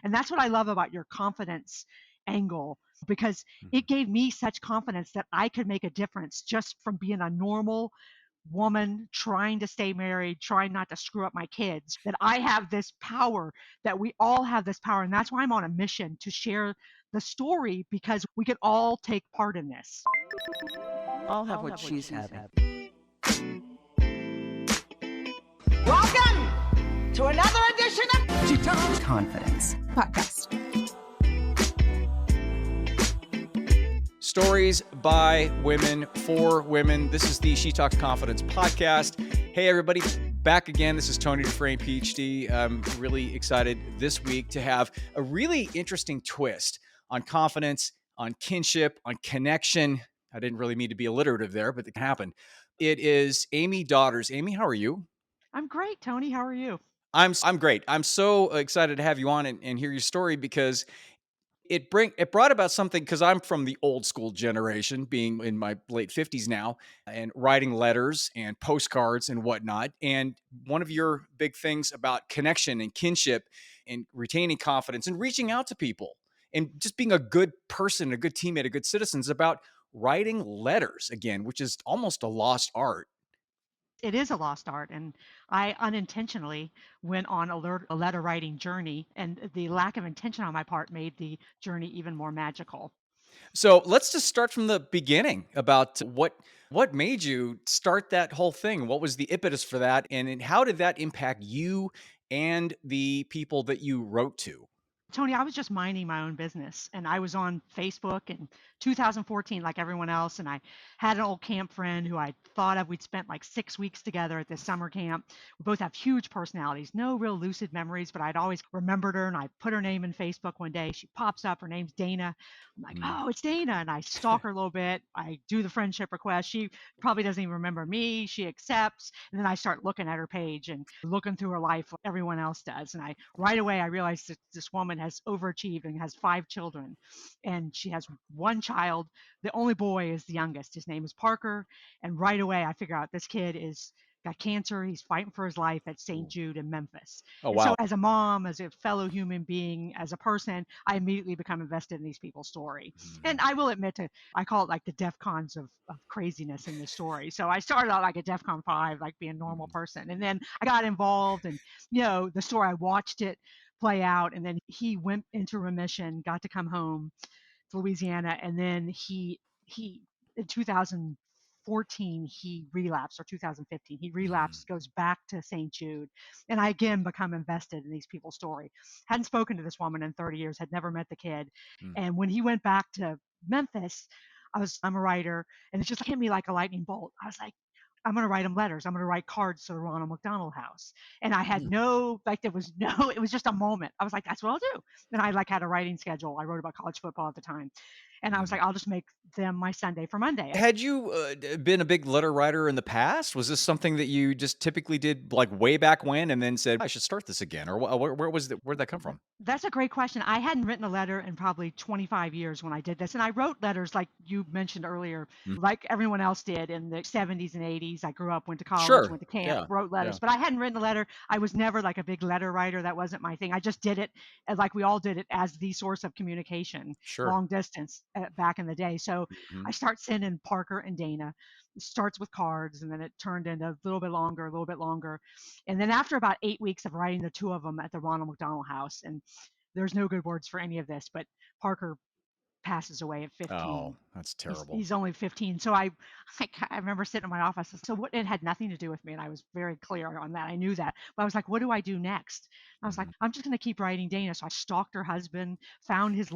And that's what I love about your confidence angle, because it gave me such confidence that I could make a difference just from being a normal woman trying to stay married, trying not to screw up my kids, that I have this power, that we all have this power. And that's why I'm on a mission to share the story, because we can all take part in this. I'll have what she's having. Welcome to another edition of She Talks Confidence Podcast. Stories by women for women. This is the She Talks Confidence podcast. Hey, everybody, back again. This is Tony Dufresne, PhD. I'm really excited this week to have a really interesting twist on confidence, on kinship, on connection. I didn't really mean to be alliterative there, but it happened. It is Amy Daughters. Amy, how are you? I'm great, Tony. How are you? I'm great. I'm so excited to have you on and hear your story, because it brought about something, because I'm from the old school generation, being in my late 50s now, and writing letters and postcards and whatnot. And one of your big things about connection and kinship and retaining confidence and reaching out to people and just being a good person, a good teammate, a good citizen is about writing letters again, which is almost a lost art. It is a lost art, and I unintentionally went on a letter writing journey, and the lack of intention on my part made the journey even more magical. So let's just start from the beginning about what made you start that whole thing. What was the impetus for that, and how did that impact you and the people that you wrote to? Tony, I was just minding my own business, and I was on Facebook in 2014 like everyone else, and I had an old camp friend who I thought of. We'd spent like 6 weeks together at this summer camp. We both have huge personalities, no real lucid memories, but I'd always remembered her, and I put her name in Facebook one day. She pops up. Her name's Dana. I'm like, Mm. oh, it's Dana, and I stalk her a little bit. I do the friendship request. She probably doesn't even remember me. She accepts, and then I start looking at her page and looking through her life like everyone else does. And I right away I realized that this woman has overachieved and has 5 children, and she has one child. The only boy is the youngest. His name is Parker, and right away I figure out this kid is got cancer. He's fighting for his life at St. Ooh. Jude in Memphis. Oh, And so wow. as a mom, as a fellow human being, as a person, I immediately become invested in these people's story. And Mhm. I will admit I call it like the DEF cons of craziness in this story. So I started out like a DEF CON 5, like being a normal Mhm. person. And then I got involved, and, the story, I watched it play out. And then he went into remission, got to come home to Louisiana. And then he in 2014 he relapsed, or 2015 he Mhm. relapsed, goes back to St. Jude, and I again become invested in these people's story. Hadn't spoken to this woman in 30 years, had never met the kid. Mm. And when he went back to Memphis, I'm a writer, and it just hit me like a lightning bolt. I was like, I'm going to write him letters. I'm going to write cards to the Ronald McDonald House. And I had Mm. there was no, it was just a moment. I was like, that's what I'll do. And I like had a writing schedule. I wrote about college football at the time. And I was Mhm. like, I'll just make them my Sunday for Monday. Had you been a big letter writer in the past? Was this something that you just typically did like way back when, and then said, I should start this again? Or where'd that come from? That's a great question. I hadn't written a letter in probably 25 years when I did this. And I wrote letters like you mentioned earlier, Mm. like everyone else did in the 70s and 80s. I grew up, went to college, Sure. went to camp, Yeah. wrote Yeah. letters, but I hadn't written a letter. I was never like a big letter writer. That wasn't my thing. I just did it like we all did it as the source of communication, Sure. long distance back in the day. So Mhm. I start sending Parker and Dana. It starts with cards, and then it turned into a little bit longer, a little bit longer. And then after about 8 weeks of writing the two of them at the Ronald McDonald House, and there's no good words for any of this, but Parker passes away at Oh, 15. that's He's terrible. he's only 15. So I remember sitting in my office. So what, it had nothing to do with me, and I was very clear on that. I knew that. But I was like, what do I do next? I was like, Mhm. I'm just going to keep writing Dana. So I stalked her husband, found his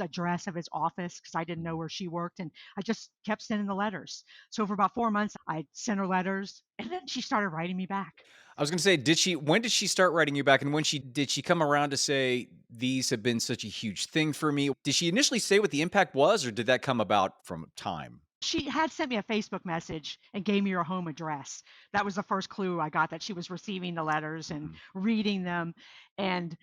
address of his office, because I didn't know Mhm. where she worked, and I just kept sending the letters. So for about 4 months I sent her letters, and then she started writing me back. I was gonna say, when did she start writing you back? And did she come around to say, these have been such a huge thing for me? Did she initially say what the impact was, or did that come about from time? She had sent me a Facebook message and gave me her home address. That was the first clue I got that she was receiving the letters and Mhm. reading them. And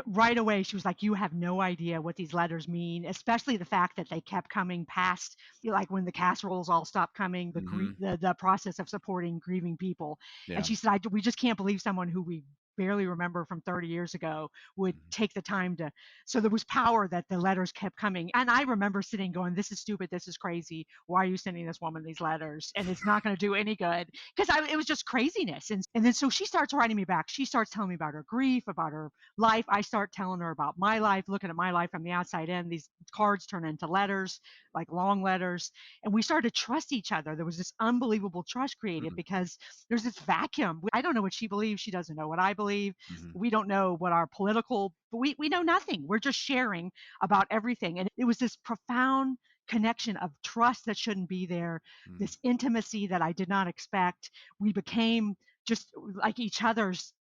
right away she was like, "You have no idea what these letters mean," especially the fact that they kept coming past, like when the casseroles all stopped coming, Mhm. the process of supporting grieving people. And Yeah. she said, "We just can't believe someone who we barely remember from 30 years ago would Mhm. take the time to. So there was power that the letters kept coming, and I remember sitting going, this is stupid, this is crazy, why are you sending this woman these letters, and it's not going to do any good, because it was just craziness. And then so she starts writing me back, she starts telling me about her grief, about her life, I start telling her about my life, looking at my life from the outside in. These cards turn into letters, like long letters, and we started to trust each other. There was this unbelievable trust created Mhm. because there's this vacuum. I don't know what she believes. She doesn't know what I believe. Mhm. We don't know what our political, we know nothing. We're just sharing about everything. And it was this profound connection of trust that shouldn't be there, Mhm. this intimacy that I did not expect. We became just like each other's.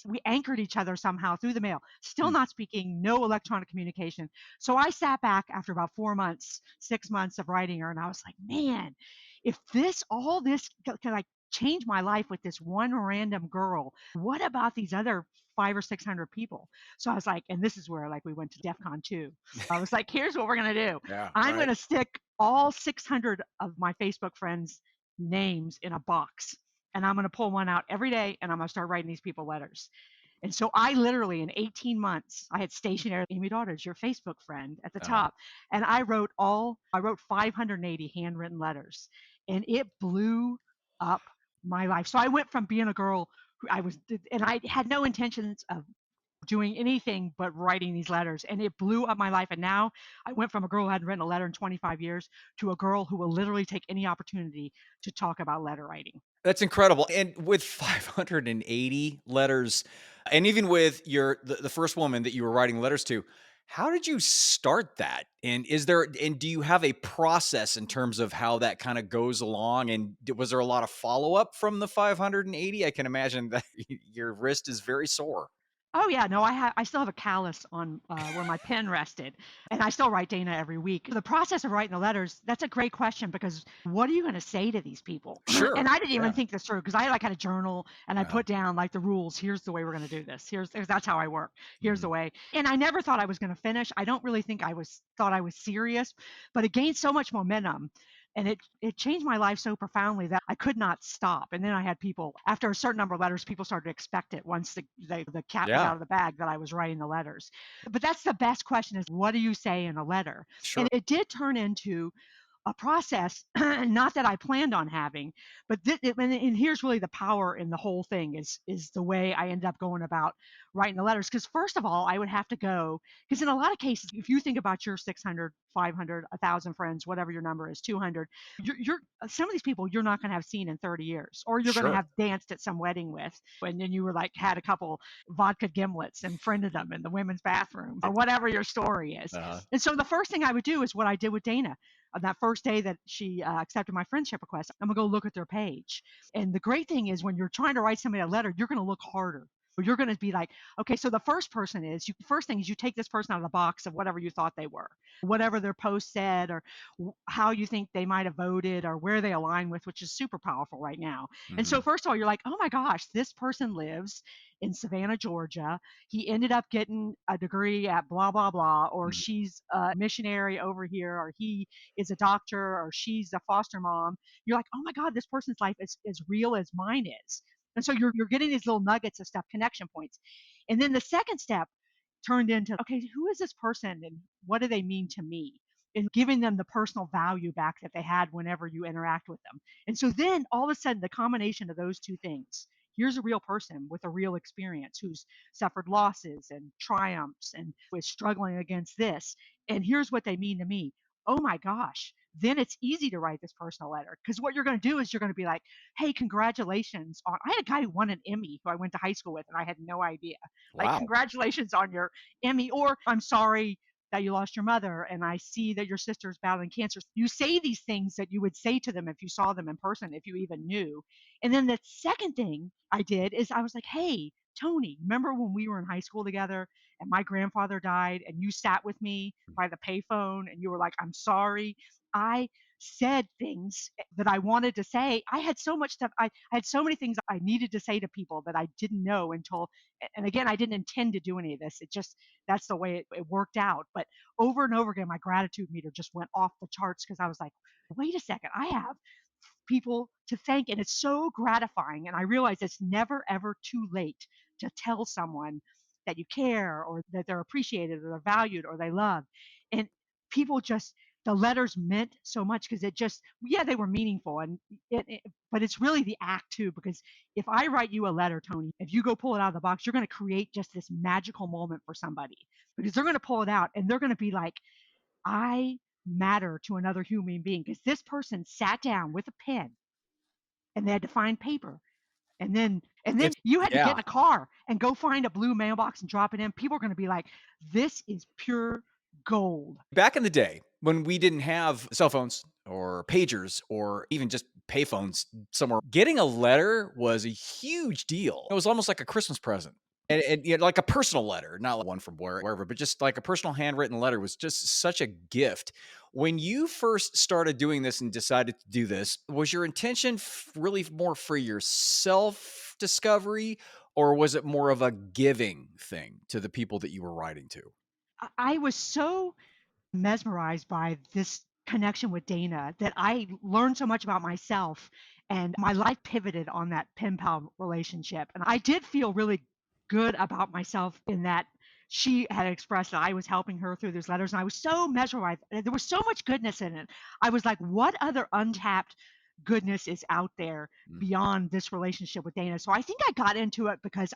We anchored each other somehow through the mail, still Mm. not speaking, no electronic communication. So I sat back after about 4 months, 6 months of writing her, and I was like, man, if all this can like change my life with this one random girl, what about these other five or 600 people? So I was like, and this is where like we went to DEFCON 2. I was like, here's what we're gonna do. Yeah, I'm right. gonna stick all 600 of my Facebook friends' names in a box, and I'm gonna pull one out every day, and I'm gonna start writing these people letters. And so I literally, in 18 months, I had stationary Amy Daughters, your Facebook friend, at the Uh-huh. top. And I wrote 580 handwritten letters, and it blew up my life. So I went from being a girl who and I had no intentions of doing anything but writing these letters, and it blew up my life. And now I went from a girl who hadn't written a letter in 25 years to a girl who will literally take any opportunity to talk about letter writing. That's incredible, and with 580 letters, and even with the first woman that you were writing letters to, how did you start that? And do you have a process in terms of how that kinda goes along, and was there a lot of follow-up from the 580? I can imagine that your wrist is very sore. Oh yeah, no, I still have a callus on where my pen rested, and I still write Dana every week. The process of writing the letters, that's a great question because what are you going to say to these people? And Sure, I didn't even yeah. think this through because I like had a journal and I Uh-huh. put down like the rules. Here's the way we're going to do this. That's how I work. Here's the Mhm. way. And I never thought I was going to finish. I don't really think I was thought I was serious, but it gained so much momentum, and it changed my life so profoundly that I could not stop. And then I had people after a certain number of letters, people started to expect it once the cat was Yeah, out of the bag that I was writing the letters. But that's the best question: is what do you say in a letter? And sure. it did turn into a process, not that I planned on having, but and here's really the power in the whole thing is the way I ended up going about writing the letters. Because first of all, I would have to go because in a lot of cases, if you think about your 600, 500, 1,000 friends, whatever your number is, 200, you're some of these people you're not going to have seen in 30 years, or you're going to Sure. have danced at some wedding with, and then you were like had a couple vodka gimlets and friended them in the women's bathroom, or whatever your story is. Uh-huh. And so the first thing I would do is what I did with Dana on that first day that she accepted my friendship request. I'm gonna go look at their page. And the great thing is when you're trying to write somebody a letter, you're gonna look harder. You're going to be like, okay, so the first thing is you take this person out of the box of whatever you thought they were, whatever their post said, or how you think they might have voted, or where they align with, which is super powerful right now. And so, Mhm. first of all, you're like, oh my gosh, this person lives in Savannah, Georgia. He ended up getting a degree at blah, blah, blah, or Mhm. she's a missionary over here, or he is a doctor, or she's a foster mom. You're like, oh my God, this person's life is as real as mine is. And so you're getting these little nuggets of stuff, connection points. And then the second step turned into, okay, who is this person and what do they mean to me? And giving them the personal value back that they had whenever you interact with them. And so then all of a sudden, the combination of those two things, here's a real person with a real experience who's suffered losses and triumphs and was struggling against this. And here's what they mean to me. Oh my gosh. Then it's easy to write this personal letter because what you're going to do is you're going to be like, hey, congratulations on. I had a guy who won an Emmy who I went to high school with, and I had no idea. Like, Wow. congratulations on your Emmy, or I'm sorry that you lost your mother, and I see that your sister's battling cancer. You say these things that you would say to them if you saw them in person, if you even knew. And then the second thing I did is I was like, hey, Tony, remember when we were in high school together and my grandfather died and you sat with me by the payphone and you were like, I'm sorry. I said things that I wanted to say. I had so much stuff. I had so many things I needed to say to people that I didn't know until, and again, I didn't intend to do any of this. It just, that's the way it worked out. But over and over again, my gratitude meter just went off the charts because I was like, wait a second, I have people to thank. And it's so gratifying. And I realize it's never, ever too late to tell someone that you care or that they're appreciated or they're valued or they love. And people just the letters meant so much because it just yeah they were meaningful and but it's really the act too because if I write you a letter, Tony, if you go pull it out of the box, you're going to create just this magical moment for somebody because they're going to pull it out and they're going to be like, I matter to another human being because this person sat down with a pen and they had to find paper and then It's you had to get yeah. in a car and go find a blue mailbox and drop it in. People are going to be like, this is pure gold. Back in the day when we didn't have cell phones or pagers or even just payphones somewhere, getting a letter was a huge deal. It was almost like a Christmas present. And you know, like a personal letter, not like one from wherever, but just like a personal handwritten letter was just such a gift. When you first started doing this and decided to do this, was your intention really more for your self discovery, or was it more of a giving thing to the people that you were writing to? I was so mesmerized by this connection with Dana that I learned so much about myself and my life pivoted on that pen pal relationship. And I did feel really good about myself in that she had expressed that I was helping her through those letters. And I was so mesmerized. And there was so much goodness in it. I was like, what other untapped goodness is out there Mm. beyond this relationship with Dana? So I think I got into it because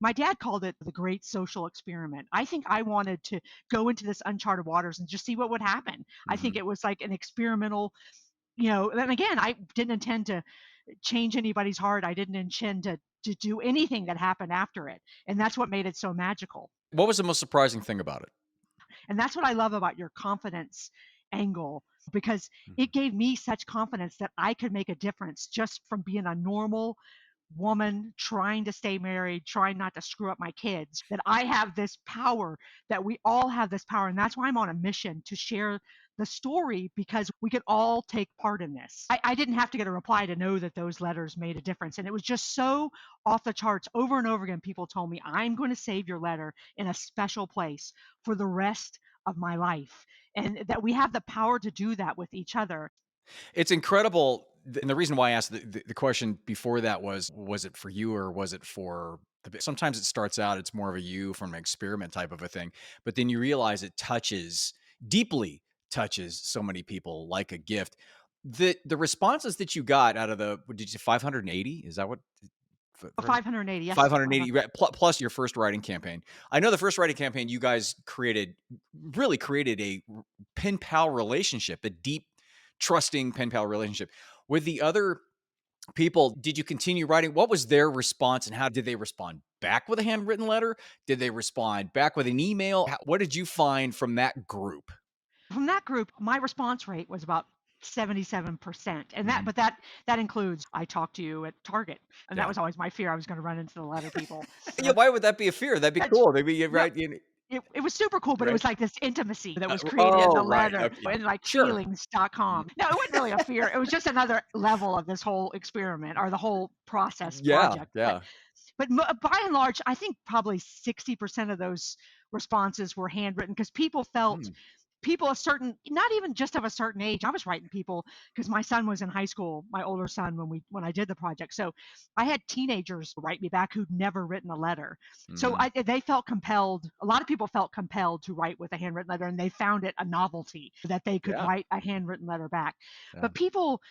my dad called it the great social experiment. I think I wanted to go into this uncharted waters and just see what would happen. I think Mhm. it was like an experimental, and again, I didn't intend to change anybody's heart. I didn't intend to do anything that happened after it. And that's what made it so magical. What was the most surprising thing about it? And that's what I love about your confidence angle because Mhm. it gave me such confidence that I could make a difference just from being a normal woman trying to stay married, trying not to screw up my kids, that I have this power, that we all have this power. And that's why I'm on a mission to share the story because we could all take part in this. I didn't have to get a reply to know that those letters made a difference. And it was just so off the charts. Over and over again, people told me, I'm going to save your letter in a special place for the rest of my life. And that we have the power to do that with each other. It's incredible, and the reason why I asked the question before that was it for you or was it for the sometimes it starts out, it's more of a you from an experiment type of a thing, but then you realize it deeply touches so many people like a gift. The responses that you got out of what did you say, 580? Is that what 580, yes. 580 plus your first writing campaign. I know the first writing campaign you guys really created a pen pal relationship, a deep, trusting pen pal relationship. With the other people, did you continue writing? What was their response and how did they respond back with a handwritten letter? Did they respond back with an email? What did you find from that group? From that group, my response rate was about 77%. And Mhm. that includes I talked to you at Target. And that Yeah. was always my fear. I was going to run into the letter people. Yeah. Why would that be a fear? That'd be That's cool. They'd be no, right. it was super cool, but it Right. was like this intimacy that was created in Oh, the right. letter Okay. and like Sure. Mhm. feelings.com. No, it wasn't really a fear. It was just another level of this whole experiment or the whole process Yeah. project. But Yeah. by and large, I think probably 60% of those responses were handwritten because Hmm. people a certain not even just of a certain age. I was writing people because my son was in high school, my older son, when I did the project. So I had teenagers write me back who'd never written a letter. So Mhm. they felt compelled. A lot of people felt compelled to write with a handwritten letter, and they found it a novelty that they could Yeah. write a handwritten letter back. Yeah. But people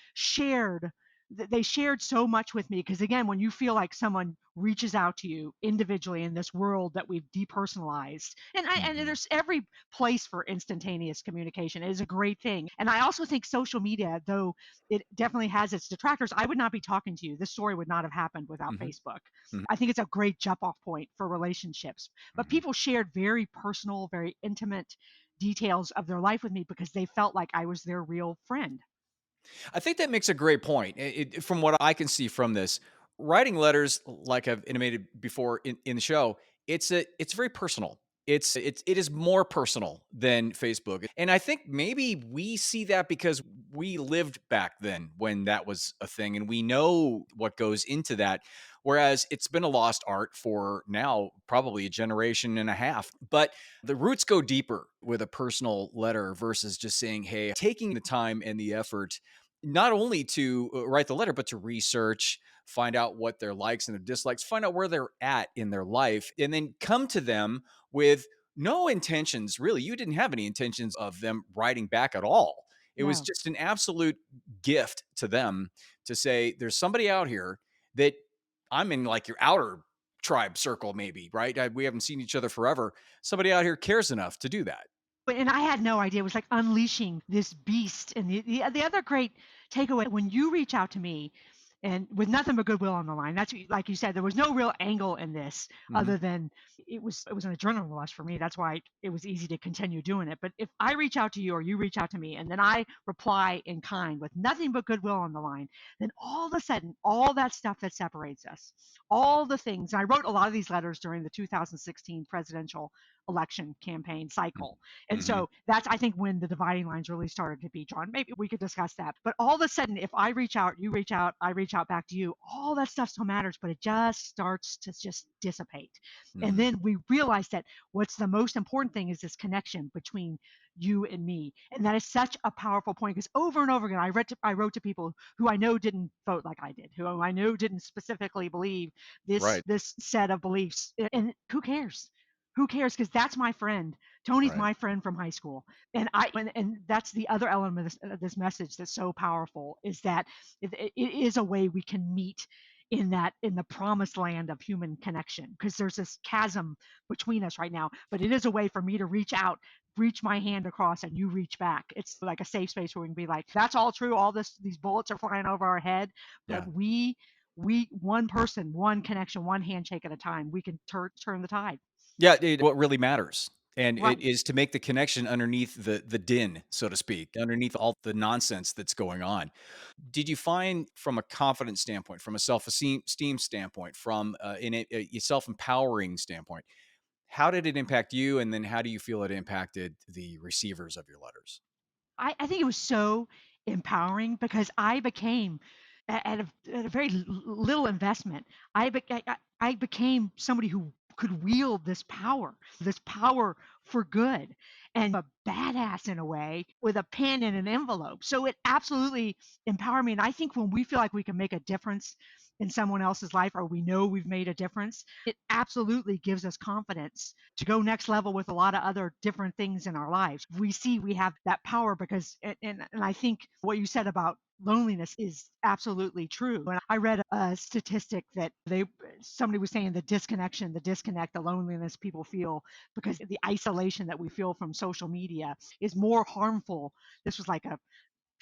they shared so much with me because again when you feel like someone reaches out to you individually in this world that we've depersonalized and Mhm. there's every place for instantaneous communication. It is a great thing. And I also think social media, though it definitely has its detractors, I would not be talking to you. This story would not have happened without Mhm. Facebook. Mhm. I think it's a great jump off point for relationships. But Mhm. people shared very personal, very intimate details of their life with me because they felt like I was their real friend. I think that makes a great point. From what I can see from this, writing letters, like I've intimated before in the show, it's very personal. It is more personal than Facebook, and I think maybe we see that because we lived back then when that was a thing, and we know what goes into that. Whereas it's been a lost art for now probably a generation and a half. But the roots go deeper with a personal letter versus just saying, "Hey," taking the time and the effort not only to write the letter, but to research, find out what their likes and their dislikes, find out where they're at in their life, and then come to them with no intentions. Really, you didn't have any intentions of them writing back at all. It was No. just an absolute gift to them to say, there's somebody out here that I'm in, like, your outer tribe circle, maybe, right? We haven't seen each other forever. Somebody out here cares enough to do that. And I had no idea. It was like unleashing this beast. And the other great takeaway when you reach out to me and with nothing but goodwill on the line, that's like you said, there was no real angle in this Mhm. other than it was an adrenaline rush for me. That's why it was easy to continue doing it. But if I reach out to you or you reach out to me and then I reply in kind with nothing but goodwill on the line, then all of a sudden, all that stuff that separates us, all the things, and I wrote a lot of these letters during the 2016 presidential election campaign cycle. And Mhm. so that's, I think, when the dividing lines really started to be drawn. Maybe we could discuss that. But all of a sudden, if I reach out, you reach out, I reach out back to you, all that stuff still matters, but it just starts to just dissipate. And Mhm. then we realize that what's the most important thing is this connection between you and me. And that is such a powerful point because over and over again, I wrote to people who I know didn't vote like I did, who I know didn't specifically believe Right. this set of beliefs. And who cares? Who cares? Because that's my friend. Tony's Right. my friend from high school, and that's the other element of this message that's so powerful is that it is a way we can meet in the promised land of human connection because there's this chasm between us right now, but it is a way for me to reach out, reach my hand across, and you reach back. It's like a safe space where we can be like, that's all true, all these bullets are flying over our head, but Yeah. we one person, one connection, one handshake at a time, we can turn the tide. Yeah, what really matters, and it Right. is to make the connection underneath the din, so to speak, underneath all the nonsense that's going on. Did you find from a confidence standpoint, from a self-esteem standpoint, from, a self-empowering standpoint, how did it impact you, and then how do you feel it impacted the receivers of your letters? I think it was so empowering because I became at a very little investment. I became somebody who could wield this power for good, and a badass in a way with a pen and an envelope. So it absolutely empowered me. And I think when we feel like we can make a difference in someone else's life or we know we've made a difference, it absolutely gives us confidence to go next level with a lot of other different things in our lives. We see we have that power because, and I think what you said about loneliness is absolutely true. And I read a statistic that somebody was saying the disconnect, the loneliness people feel because the isolation that we feel from social media is more harmful. This was like a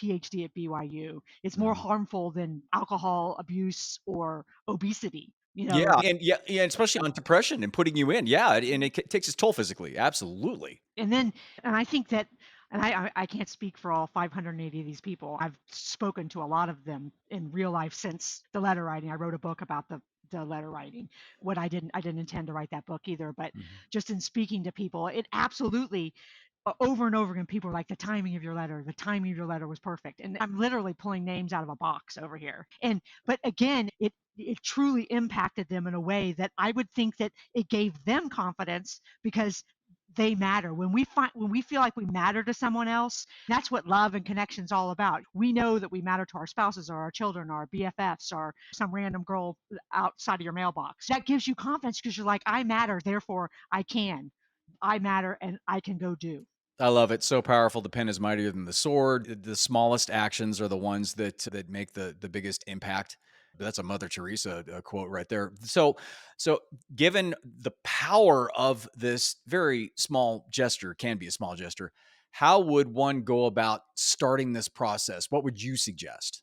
PhD at BYU. It's more Mhm. harmful than alcohol abuse or obesity. Yeah, and yeah, especially on depression and putting you in. Yeah, and it takes its toll physically. Absolutely. And then, and I think that, and I can't speak for all 580 of these people. I've spoken to a lot of them in real life since the letter writing. I wrote a book about the letter writing. What I didn't intend to write that book either, but Mhm. just in speaking to people, it absolutely over and over again, people are like, the timing of your letter was perfect. And I'm literally pulling names out of a box over here. But again, it truly impacted them in a way that I would think that it gave them confidence because they matter. When we feel like we matter to someone else, that's what love and connection is all about. We know that we matter to our spouses or our children or our BFFs or some random girl outside of your mailbox. That gives you confidence because you're like, I matter, therefore I can. I matter and I can go do. I love it. So powerful. The pen is mightier than the sword. The smallest actions are the ones that make the biggest impact. That's a Mother Teresa quote right there. So given the power of this very small gesture, can be a small gesture, how would one go about starting this process? What would you suggest?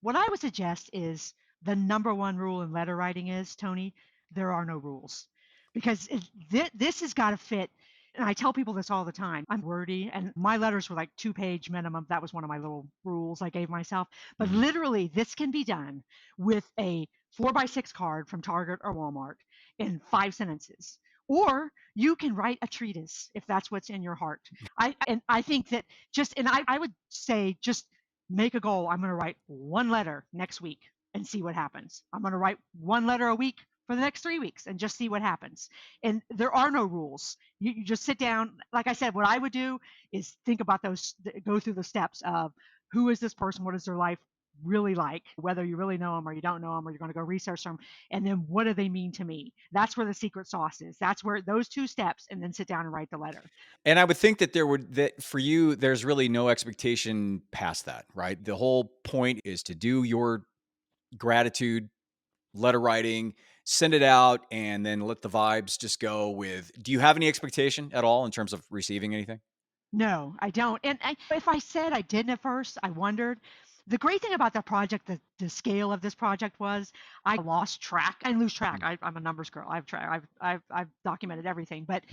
What I would suggest is the number one rule in letter writing is, Tony, there are no rules. Because this has got to fit. And I tell people this all the time. I'm wordy, and my letters were like 2 page minimum. That was one of my little rules I gave myself. But Mhm. literally, this can be done with a 4x6 card from Target or Walmart in 5 sentences. Or you can write a treatise if that's what's in your heart. I think that I would say just make a goal. I'm going to write one letter next week and see what happens. I'm going to write one letter a week for the next 3 weeks and just see what happens. And there are no rules. You just sit down. Like I said, what I would do is think about those, go through the steps of who is this person? What is their life? really like, whether you really know them or you don't know them, or you're going to go research them. And then what do they mean to me? That's where the secret sauce is. That's where those two steps, and then sit down and write the letter. And I would think that that for you, there's really no expectation past that, right? The whole point is to do your gratitude letter writing, send it out, and then let the vibes just go with. Do you have any expectation at all in terms of receiving anything? No, I don't. And if I said I didn't at first, I wondered. The great thing about that project, the scale of this project was, I lost track. I lose track. Mhm. I'm a numbers girl. I've documented everything, but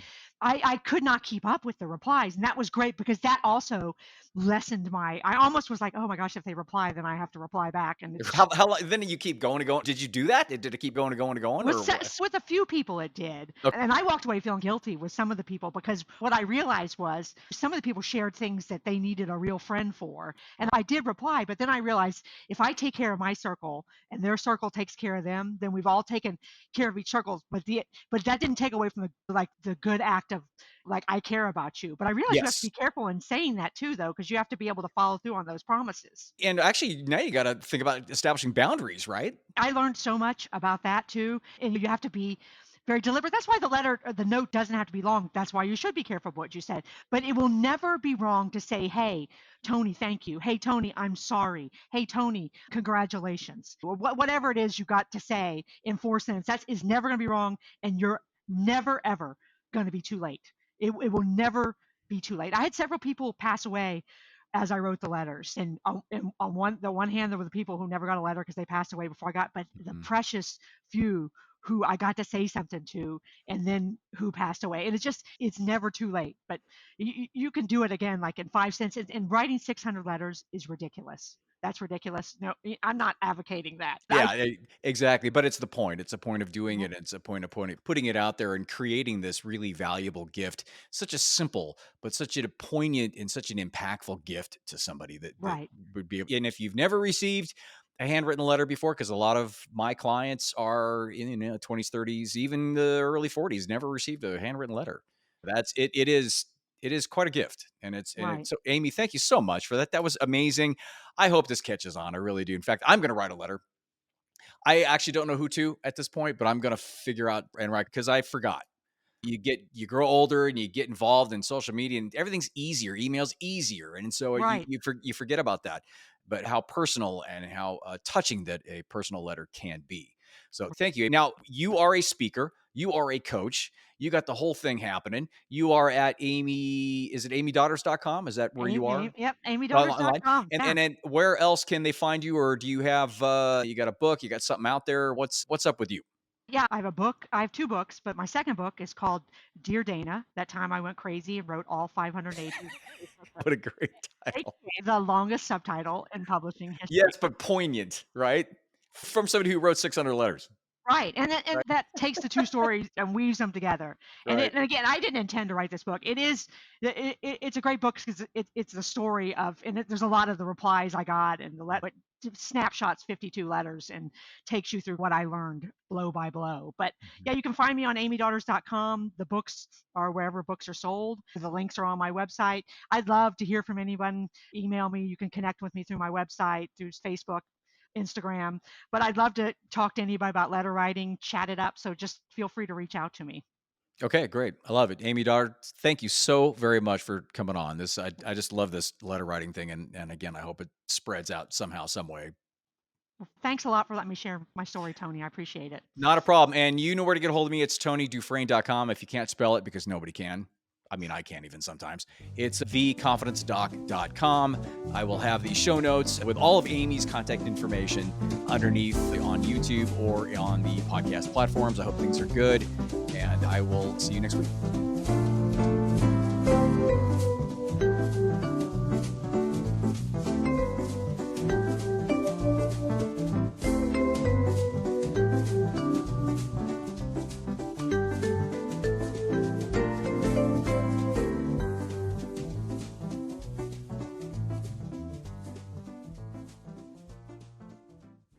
I could not keep up with the replies, and that was great because that also lessened my. I almost was like, oh my gosh, if they reply, then I have to reply back, and it's How then you keep going and going? Did you do that? Did it keep going and going and going, with or what? with a few people it did, Okay. and I walked away feeling guilty with some of the people, because what I realized was some of the people shared things that they needed a real friend for, and I did reply, but then I realized if I take care of my circle and their circle takes care of them, then we've all taken care of each circle. But that didn't take away from the good act of, like, I care about you. But I realized you have to be Yes. careful in saying that too, though, because you have to be able to follow through on those promises. And actually, now you got to think about establishing boundaries, right? I learned so much about that too, and you have to be very deliberate. That's why the letter or the note doesn't have to be long. That's why you should be careful of what you said. But it will never be wrong to say, "Hey, Tony, thank you. Hey, Tony, I'm sorry. Hey, Tony, congratulations." Or whatever it is you got to say in 4 sentences, that is never going to be wrong, and you're never ever going to be too late. It will never be too late. I had several people pass away as I wrote the letters. And on one hand, there were the people who never got a letter because they passed away before I got, but the Mhm. precious few who I got to say something to, and then who passed away. And it's never too late. But you can do it again, like in 5 sentences. And writing 600 letters is ridiculous. That's ridiculous. No, I'm not advocating that. Yeah, exactly. But it's the point. It's a point of doing it. It's a point of putting it out there and creating this really valuable gift. Such a simple, but such a poignant and such an impactful gift to somebody that Right, would be. And if you've never received a handwritten letter before, because a lot of my clients are in, 20s, 30s, even the early 40s, never received a handwritten letter. That's it. It is quite a gift, and it's right. so. Amy, thank you so much for that. That was amazing. I hope this catches on. I really do. In fact, I'm going to write a letter. I actually don't know who to at this point, but I'm gonna figure out and write because I forgot. You grow older and you get involved in social media and everything's easier. Email's easier, and so Right. you forget about that. But how personal and how touching that a personal letter can be. So thank you. Now you are a speaker. You are a coach. You got the whole thing happening. You are at Amy. Is it amydaughters.com? Is that where you are? Yep, Online. amydaughters.com. And Yeah. then where else can they find you, or do you have, you got a book, you got something out there? What's up with you? Yeah, I have a book. I have 2 books, but my second book is called Dear Dana. That time I went crazy and wrote all 580 What a great title. AKA the longest subtitle in publishing history. Yes, but poignant, right? From somebody who wrote 600 letters, Right, and right? that takes the 2 stories and weaves them together. Right. And again, I didn't intend to write this book. It's a great book because it's the story of, and there's a lot of the replies I got, and but snapshots 52 letters, and takes you through what I learned blow by blow. But Mhm. yeah, you can find me on amydaughters.com. The books are wherever books are sold. The links are on my website. I'd love to hear from anyone. Email me. You can connect with me through my website, through Facebook, Instagram. But I'd love to talk to anybody about letter writing, chat it up. So just feel free to reach out to me. Okay, great. I love it. Amy Dart, thank you so very much for coming on. I just love this letter writing thing, and again, I hope it spreads out somehow, some way. Well, thanks a lot for letting me share my story, Tony. I appreciate it. Not a problem. And you know where to get a hold of me. It's TonyDufresne.com. If you can't spell it, because nobody can. I mean, I can't even sometimes. It's theconfidencedoc.com. I will have the show notes with all of Amy's contact information underneath on YouTube or on the podcast platforms. I hope things are good. And I will see you next week.